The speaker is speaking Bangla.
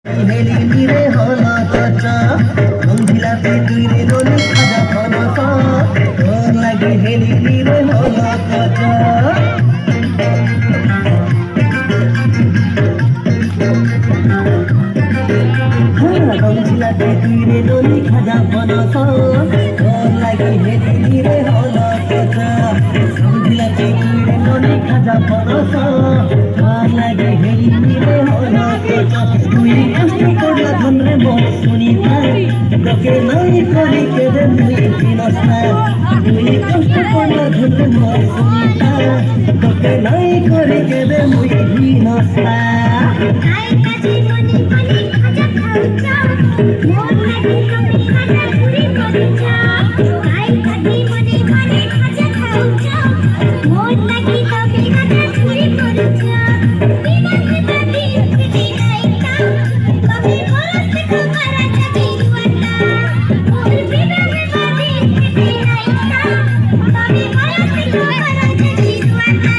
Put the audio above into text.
হেলি নিরে হলো চচা রঙ্গিলাতে তুই রে দলি খাজা ফনস তোর লাগে হেলি নিরে হলো চচা রঙ্গিলাতে তুই রে দলি খাজা ফনস তোর লাগে হেলি নিরে হলো চচা রঙ্গিলাতে তুই রে দলি খাজা ফনস তোর লাগে হেলি নিরে হলো চচা তুই কষ্ট করলা ধনরে বল শুনিতা তোকে নাই করি কেদে তুই চিনস না তুই কষ্ট করলা ধনরে বল শুনিতা তোকে নাই করি কেদে তুই চিনস না কাই কাজী মনি মনি খাজা খাউচা মোর লাগি তুমি খাজা চুরি করিছা কাই কাজী মনি মনি খাজা খাউচা মোর লাগি তুমি খাজা চুরি করিছা বিনা বিনা দিন থেকে নাইতা কবি বরস কো করা যাবি দুয়াটা মোর বিনা বিনা দিন থেকে নাইতা কবি বরস কো করা যাবি দুয়াটা